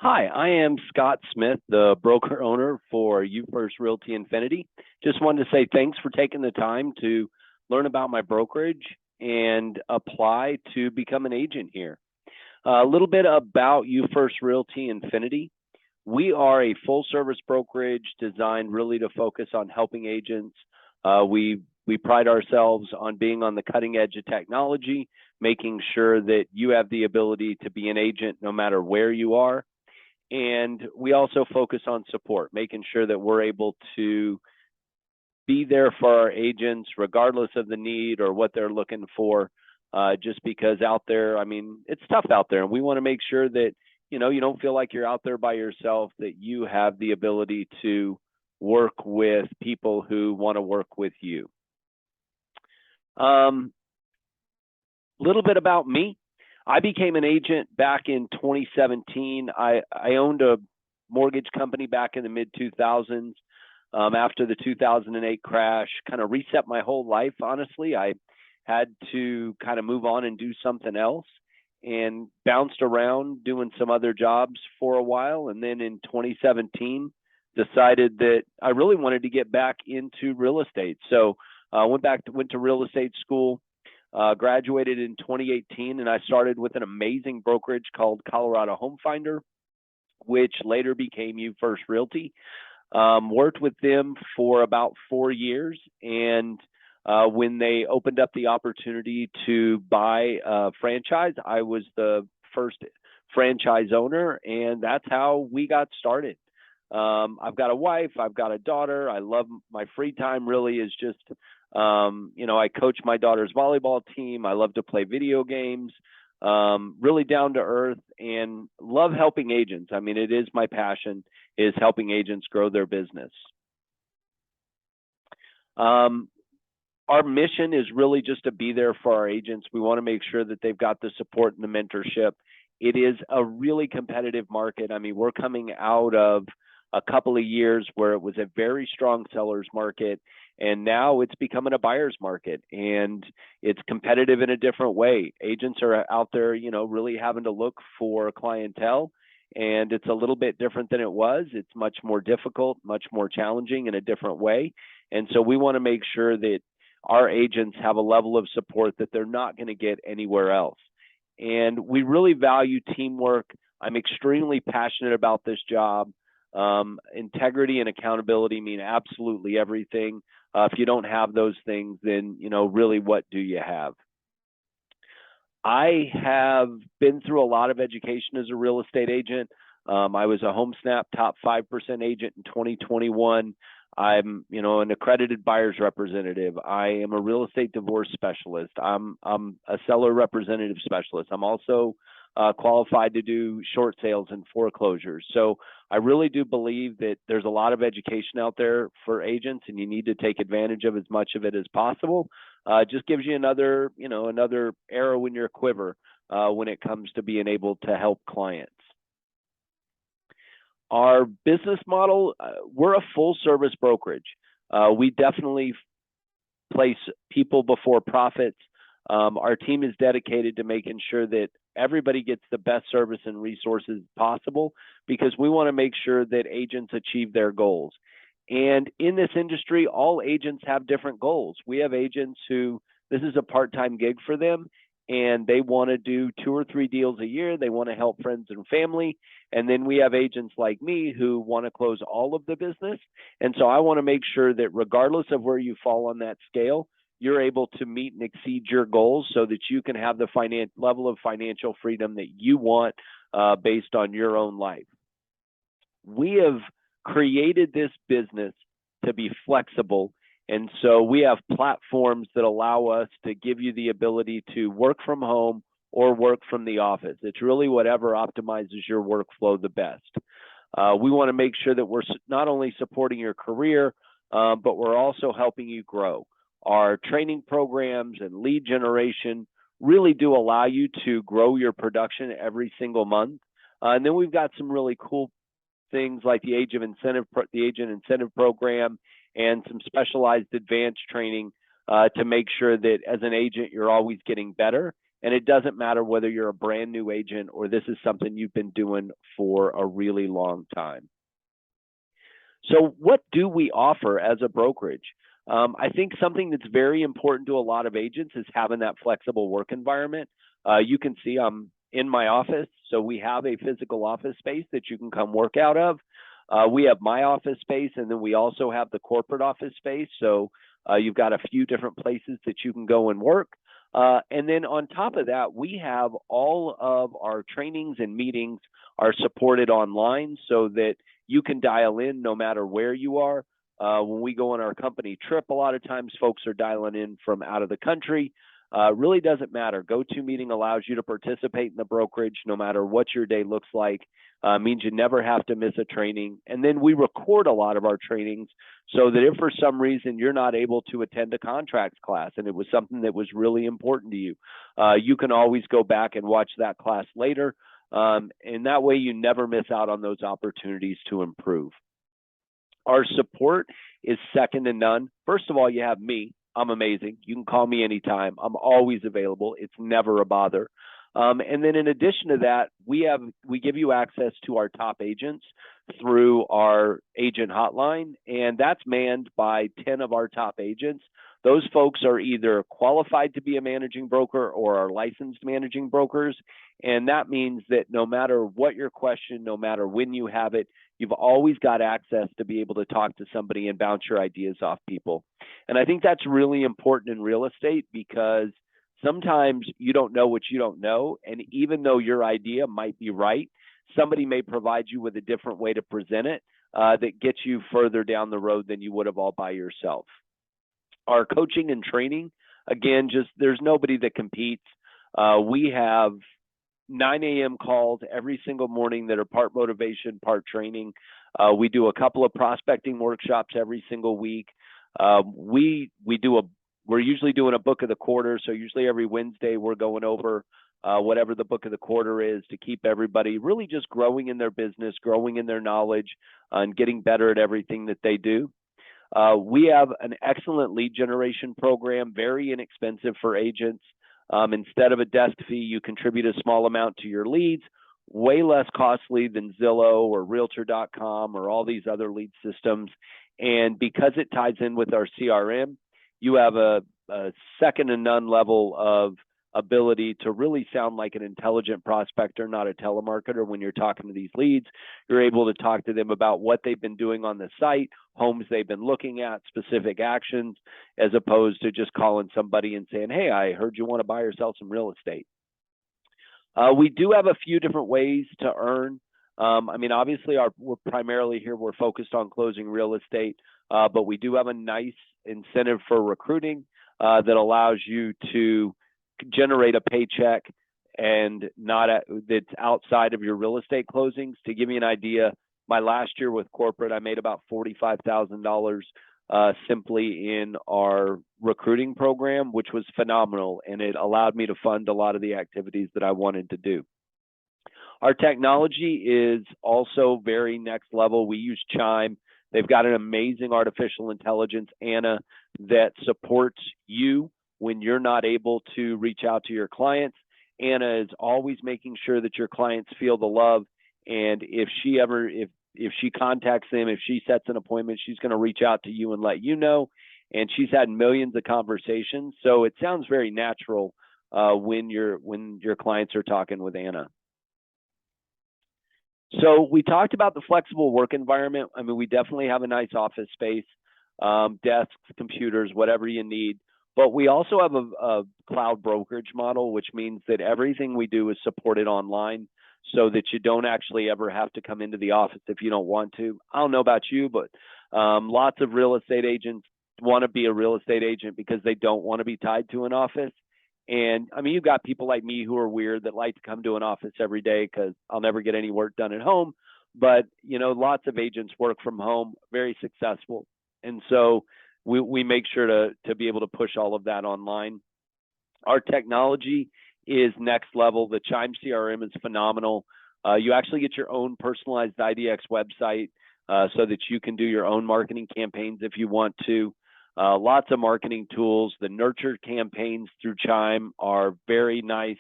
Hi, I am Scott Smith, the broker owner for UFirst Realty Infinity. Just wanted to say thanks for taking the time to learn about my brokerage and apply to become an agent here. A little bit about UFirst Realty Infinity. We are a full service brokerage designed really to focus on helping agents. We pride ourselves on being on the cutting edge of technology, making sure that you have the ability to be an agent no matter where you are. And we also focus on support, making sure that we're able to be there for our agents, regardless of the need or what they're looking for. Just because out there, I mean, it's tough out there, and we want to make sure that you don't feel like you're out there by yourself. That you have the ability to work with people who want to work with you. Little bit about me. I became an agent back in 2017. I owned a mortgage company back in the mid 2000s. After the 2008 crash, kind of reset my whole life. Honestly, I had to kind of move on and do something else, and bounced around doing some other jobs for a while. And then in 2017, decided that I really wanted to get back into real estate. So went to real estate school. Graduated in 2018, and I started with an amazing brokerage called Colorado Home Finder, which later became UFirst Realty. Worked with them for about 4 years, and when they opened up the opportunity to buy a franchise, I was the first franchise owner, and that's how we got started. I've got a wife, I've got a daughter. I love my free time. Really is just I coach my daughter's volleyball team. I love to play video games. Really down to earth, and love helping agents. I mean, it is my passion, is helping agents grow their business. Our mission is really just to be there for our agents. We want to make sure that they've got the support and the mentorship. It is a really competitive market. I mean, we're coming out of a couple of years where it was a very strong seller's market, and now it's becoming a buyer's market, and it's competitive in a different way. Agents are out there, really having to look for clientele, and it's a little bit different than it was. It's much more difficult, much more challenging in a different way. And so we want to make sure that our agents have a level of support that they're not going to get anywhere else. And we really value teamwork. I'm extremely passionate about this job. Integrity and accountability mean absolutely everything. If you don't have those things, then, really what do you have? I have been through a lot of education as a real estate agent. I was a HomeSnap top 5% agent in 2021. I'm, an accredited buyer's representative. I am a real estate divorce specialist. I'm a seller representative specialist. I'm also qualified to do short sales and foreclosures. So I really do believe that there's a lot of education out there for agents, and you need to take advantage of as much of it as possible. Just gives you another arrow in your quiver when it comes to being able to help clients. Our business model, we're a full service brokerage. We definitely place people before profits. Our team is dedicated to making sure that everybody gets the best service and resources possible, because we want to make sure that agents achieve their goals. And in this industry, all agents have different goals. We have agents who this is a part-time gig for them, and they want to do 2 or 3 deals a year. They want to help friends and family. And then we have agents like me who want to close all of the business. And so I want to make sure that regardless of where you fall on that scale, you're able to meet and exceed your goals so that you can have the level of financial freedom that you want based on your own life. We have created this business to be flexible. And so we have platforms that allow us to give you the ability to work from home or work from the office. It's really whatever optimizes your workflow the best. We want to make sure that we're not only supporting your career, but we're also helping you grow. Our training programs and lead generation really do allow you to grow your production every single month. And then we've got some really cool things like the agent incentive program, and some specialized advanced training to make sure that as an agent, you're always getting better And it doesn't matter whether you're a brand new agent or this is something you've been doing for a really long time. So what do we offer as a brokerage? I think something that's very important to a lot of agents is having that flexible work environment. You can see I'm in my office, so we have a physical office space that you can come work out of. We have my office space, and then we also have the corporate office space. So you've got a few different places that you can go and work. And then on top of that, we have all of our trainings and meetings are supported online so that you can dial in no matter where you are. When we go on our company trip, a lot of times folks are dialing in from out of the country. Really doesn't matter. GoToMeeting allows you to participate in the brokerage no matter what your day looks like. Means you never have to miss a training. And then we record a lot of our trainings so that if for some reason you're not able to attend a contracts class and it was something that was really important to you, you can always go back and watch that class later. And that way you never miss out on those opportunities to improve. Our support is second to none. First of all, you have me. I'm amazing. You can call me anytime. I'm always available. It's never a bother. And then in addition to that, we give you access to our top agents through our agent hotline, and that's manned by 10 of our top agents. Those folks are either qualified to be a managing broker or are licensed managing brokers. And that means that no matter what your question, no matter when you have it, you've always got access to be able to talk to somebody and bounce your ideas off people. And I think that's really important in real estate because sometimes you don't know what you don't know. And even though your idea might be right, somebody may provide you with a different way to present it that gets you further down the road than you would have all by yourself. Our coaching and training, again, just there's nobody that competes. We have 9 a.m. calls every single morning that are part motivation, part training. We do a couple of prospecting workshops every single week. We're usually doing a book of the quarter. So usually every Wednesday we're going over whatever the book of the quarter is to keep everybody really just growing in their business, growing in their knowledge, and getting better at everything that they do. We have an excellent lead generation program, very inexpensive for agents. Instead of a desk fee, you contribute a small amount to your leads, way less costly than Zillow or Realtor.com or all these other lead systems. And because it ties in with our CRM, you have a second to none level of ability to really sound like an intelligent prospector, not a telemarketer. When you're talking to these leads, you're able to talk to them about what they've been doing on the site, homes they've been looking at, specific actions, as opposed to just calling somebody and saying, hey, I heard you want to buy or sell some real estate. We do have a few different ways to earn. Obviously, we're primarily here, we're focused on closing real estate, but we do have a nice incentive for recruiting that allows you to generate a paycheck and that's outside of your real estate closings. To give you an idea, my last year with corporate, I made about $45,000 simply in our recruiting program, which was phenomenal, and it allowed me to fund a lot of the activities that I wanted to do. Our technology is also very next level. We use Chime. They've got an amazing artificial intelligence, Anna, that supports you when you're not able to reach out to your clients. Anna is always making sure that your clients feel the love. And if she contacts them, if she sets an appointment, she's going to reach out to you and let you know. And she's had millions of conversations. So it sounds very natural when your clients are talking with Anna. So we talked about the flexible work environment. We definitely have a nice office space, desks, computers, whatever you need. But we also have a cloud brokerage model, which means that everything we do is supported online so that you don't actually ever have to come into the office if you don't want to. I don't know about you, but lots of real estate agents want to be a real estate agent because they don't want to be tied to an office. And you've got people like me who are weird that like to come to an office every day because I'll never get any work done at home. But, lots of agents work from home, very successful. And so we make sure to be able to push all of that online. Our technology is next level. The Chime CRM is phenomenal. You actually get your own personalized IDX website so that you can do your own marketing campaigns if you want to. Lots of marketing tools. The nurture campaigns through Chime are very nice.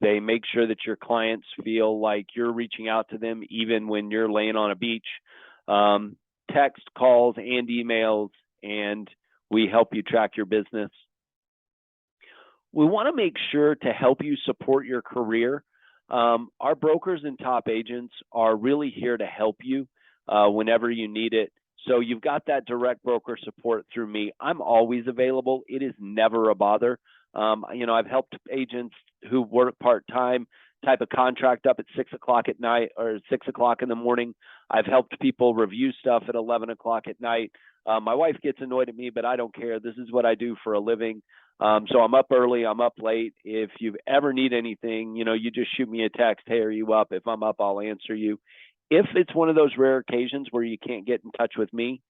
They make sure that your clients feel like you're reaching out to them even when you're laying on a beach. Text, calls, and emails, and we help you track your business. We want to make sure to help you support your career. Our brokers and top agents are really here to help you whenever you need it. So you've got that direct broker support through me. I'm always available. It is never a bother. I've helped agents who work part-time type of contract up at 6 o'clock at night or 6 o'clock in the morning. I've helped people review stuff at 11 o'clock at night. My wife gets annoyed at me, but I don't care. This is what I do for a living. So I'm up early, I'm up late. If you ever need anything, you just shoot me a text. Hey, are you up? If I'm up, I'll answer you. If it's one of those rare occasions where you can't get in touch with me,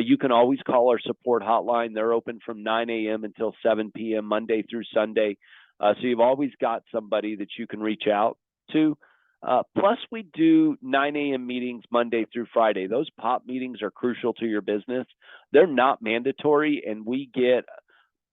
you can always call our support hotline. They're open from 9 a.m. until 7 p.m. Monday through Sunday. So you've always got somebody that you can reach out to. Plus, we do 9 a.m. meetings Monday through Friday. Those pop meetings are crucial to your business. They're not mandatory, and we get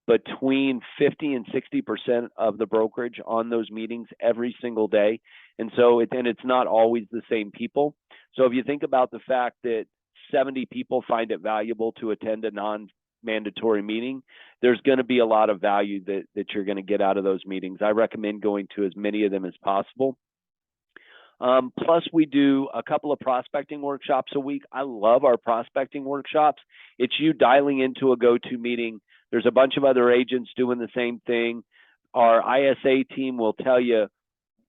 between 50 and 60% of the brokerage on those meetings every single day. And so it's not always the same people. So if you think about the fact that 70 people find it valuable to attend a non-mandatory meeting, there's going to be a lot of value that you're going to get out of those meetings. I recommend going to as many of them as possible. Plus, we do a couple of prospecting workshops a week. I love our prospecting workshops. It's you dialing into a go-to meeting. There's a bunch of other agents doing the same thing. Our ISA team will tell you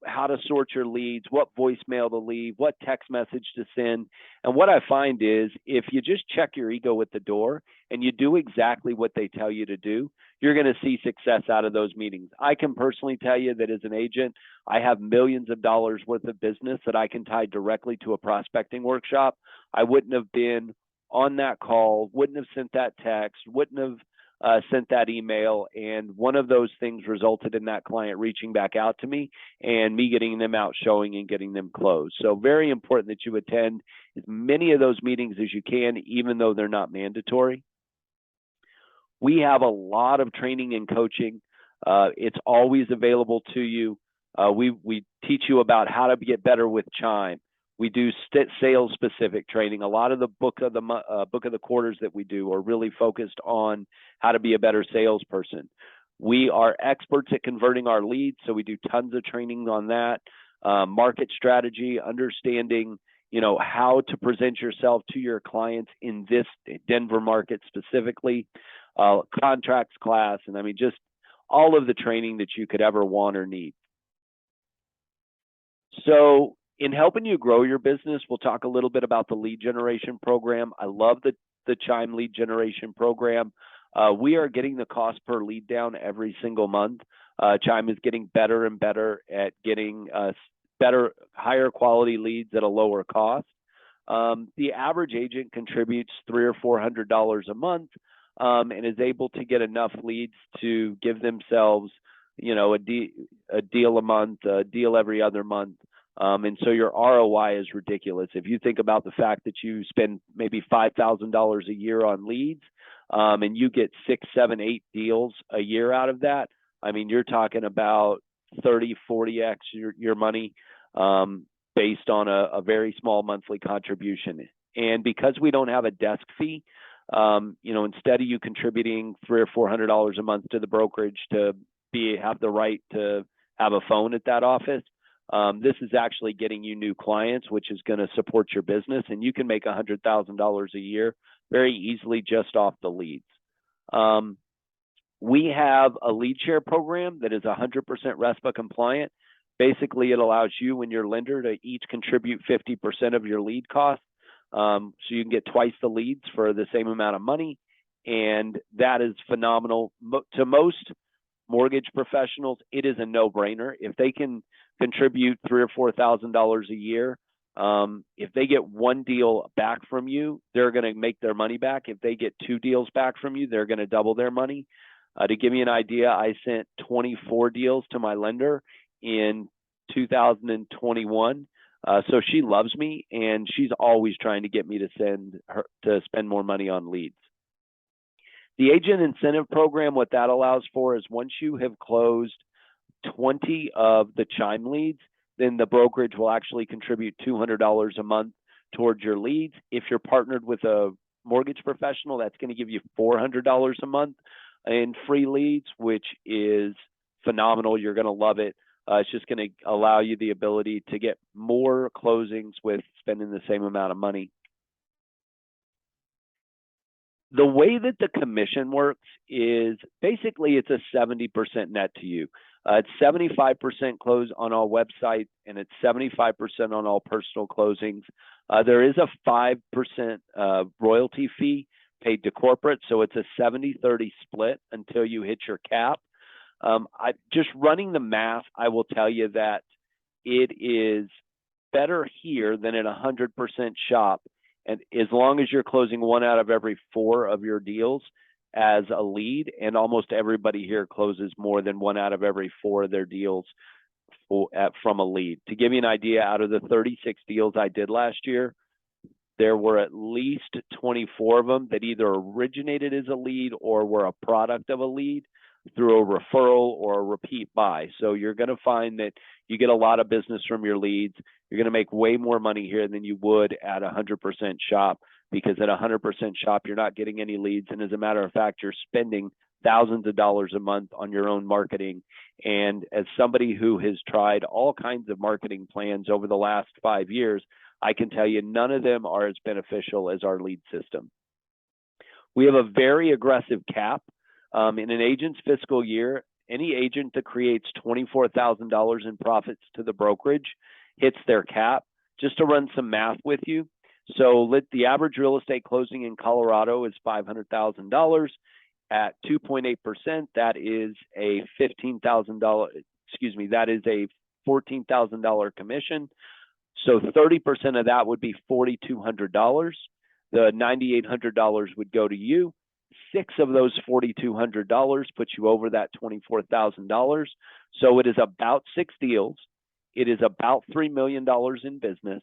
how to sort your leads, what voicemail to leave, what text message to send. And what I find is if you just check your ego at the door and you do exactly what they tell you to do, you're going to see success out of those meetings. I can personally tell you that as an agent, I have millions of dollars worth of business that I can tie directly to a prospecting workshop. I wouldn't have been on that call, wouldn't have sent that text, wouldn't have sent that email, and one of those things resulted in that client reaching back out to me and me getting them out showing and getting them closed. So very important that you attend as many of those meetings as you can, even though they're not mandatory. We have a lot of training and coaching. It's always available to you. We teach you about how to get better with Chime. We do sales specific training. A lot of the book of the quarters that we do are really focused on how to be a better salesperson. We are experts at converting our leads, so we do tons of training on that. Market strategy, understanding, how to present yourself to your clients in this Denver market specifically. Contracts class, and just all of the training that you could ever want or need. So in helping you grow your business, we'll talk a little bit about the lead generation program. I love the Chime lead generation program. We are getting the cost per lead down every single month. Chime is getting better and better at getting higher quality leads at a lower cost. The average agent contributes $300 or $400 a month and is able to get enough leads to give themselves, a deal a month, a deal every other month. And so your ROI is ridiculous. If you think about the fact that you spend maybe $5,000 a year on leads, and you get 6, 7, 8 deals a year out of that, you're talking about 30, 40x your money, based on a very small monthly contribution. And because we don't have a desk fee, instead of you contributing $300 or $400 a month to the brokerage to have the right to have a phone at that office, this is actually getting you new clients, which is going to support your business, and you can make $100,000 a year very easily just off the leads. We have a lead share program that is 100% RESPA compliant. Basically, it allows you and your lender to each contribute 50% of your lead cost. So you can get twice the leads for the same amount of money. And that is phenomenal. To most mortgage professionals, it is a no-brainer. If they can contribute $3,000 or $4,000 a year, if they get one deal back from you, they're going to make their money back. If they get 2 deals back from you, they're going to double their money. To give you an idea, I sent 24 deals to my lender in 2021. So she loves me, and she's always trying to get me to spend more money on leads. The agent incentive program, what that allows for is once you have closed 20 of the Chime leads, then the brokerage will actually contribute $200 a month towards your leads. If you're partnered with a mortgage professional, that's going to give you $400 a month in free leads, which is phenomenal. You're going to love it. It's just going to allow you the ability to get more closings with spending the same amount of money. The way that the commission works is basically it's a 70% net to you. It's 75% close on all websites, and it's 75% on all personal closings. There is a 5% royalty fee paid to corporate, so it's a 70-30 split until you hit your cap. Just running the math, I will tell you that it is better here than at 100% shop. And as long as you're closing 1 out of every 4 of your deals as a lead, and almost everybody here closes more than 1 out of every 4 of their deals from a lead. To give you an idea, out of the 36 deals I did last year, there were at least 24 of them that either originated as a lead or were a product of a lead through a referral or a repeat buy. So you're going to find that you get a lot of business from your leads. You're going to make way more money here than you would at 100% shop, because at 100% shop, you're not getting any leads. And as a matter of fact, you're spending thousands of dollars a month on your own marketing. And as somebody who has tried all kinds of marketing plans over the last 5 years, I can tell you none of them are as beneficial as our lead system. We have a very aggressive cap. In an agent's fiscal year, any agent that creates $24,000 in profits to the brokerage hits their cap. Just to run some math with you. So the average real estate closing in Colorado is $500,000 at 2.8%. That is a $15,000, that is a $14,000 commission. So 30% of that would be $4,200. The $9,800 would go to you. 6 of those $4,200 puts you over that $24,000. So it is about 6 deals. It is about $3 million in business.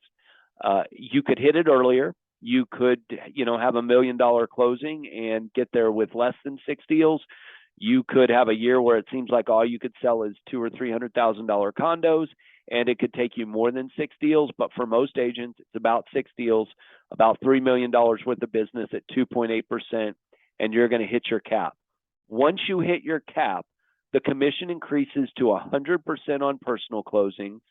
You could hit it earlier. You could, have $1 million closing and get there with less than 6 deals. You could have a year where it seems like all you could sell is $200,000 or $300,000 condos, and it could take you more than 6 deals. But for most agents, it's about 6 deals, about $3 million worth of business at 2.8%, and you're going to hit your cap. Once you hit your cap, the commission increases to 100% on personal closings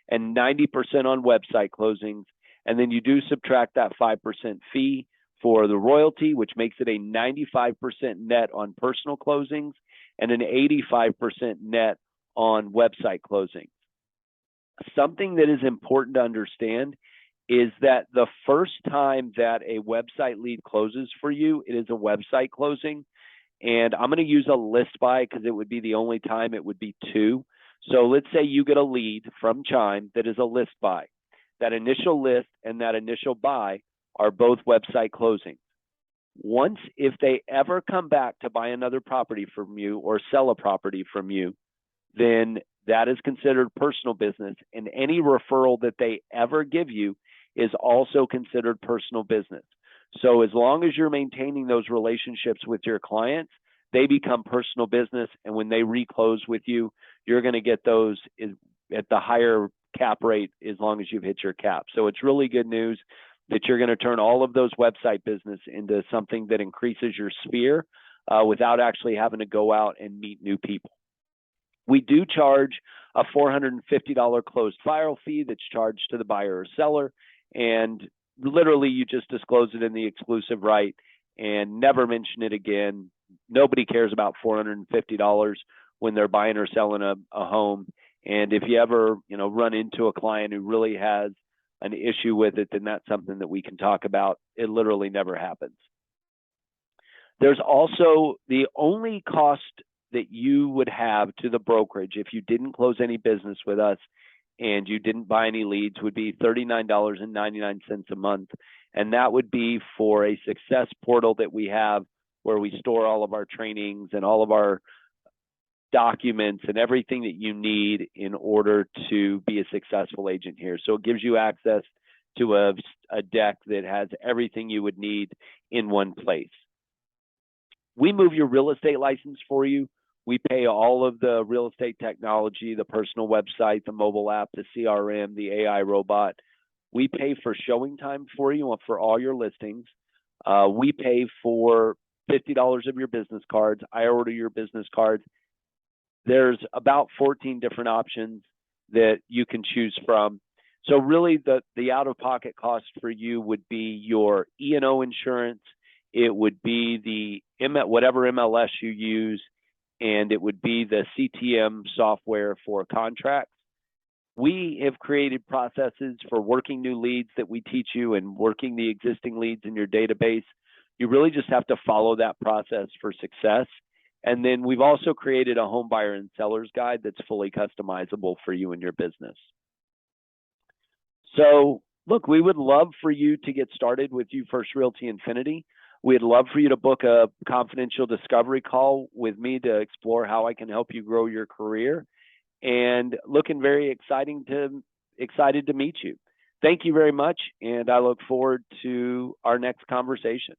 and 90% on website closings. And then you do subtract that 5% fee for the royalty, which makes it a 95% net on personal closings and an 85% net on website closings. Something that is important to understand is that the first time that a website lead closes for you, it is a website closing. And I'm going to use a list buy because it would be the only time it would be 2. So let's say you get a lead from Chime that is a list buy. That initial list and that initial buy are both website closings. Once, if they ever come back to buy another property from you or sell a property from you, then that is considered personal business. And any referral that they ever give you is also considered personal business. So as long as you're maintaining those relationships with your clients, they become personal business. And when they reclose with you, you're going to get those at the higher cap rate as long as you've hit your cap. So it's really good news that you're going to turn all of those website business into something that increases your sphere without actually having to go out and meet new people. We do charge a $450 closed file fee that's charged to the buyer or seller. And literally, you just disclose it in the exclusive right and never mention it again. Nobody cares about $450 when they're buying or selling a home. And if you ever, run into a client who really has an issue with it, then that's something that we can talk about. It literally never happens. There's also the only cost that you would have to the brokerage if you didn't close any business with us and you didn't buy any leads would be $39.99 a month. And that would be for a success portal that we have where we store all of our trainings and all of our documents and everything that you need in order to be a successful agent here. So it gives you access to a deck that has everything you would need in one place. We move your real estate license for you. We pay all of the real estate technology, the personal website, the mobile app, the CRM, the AI robot. We pay for showing time for you for all your listings. We pay for $50 of your business cards. I order your business cards. There's about 14 different options that you can choose from. So really the out-of-pocket cost for you would be your E&O insurance. It would be the whatever MLS you use, and it would be the CTM software for contracts. We have created processes for working new leads that we teach you and working the existing leads in your database. You really just have to follow that process for success. And then we've also created a home buyer and seller's guide that's fully customizable for you and your business. So look, we would love for you to get started with You First Realty Infinity. We'd love for you to book a confidential discovery call with me to explore how I can help you grow your career. And looking very excited to meet you. Thank you very much, and I look forward to our next conversation.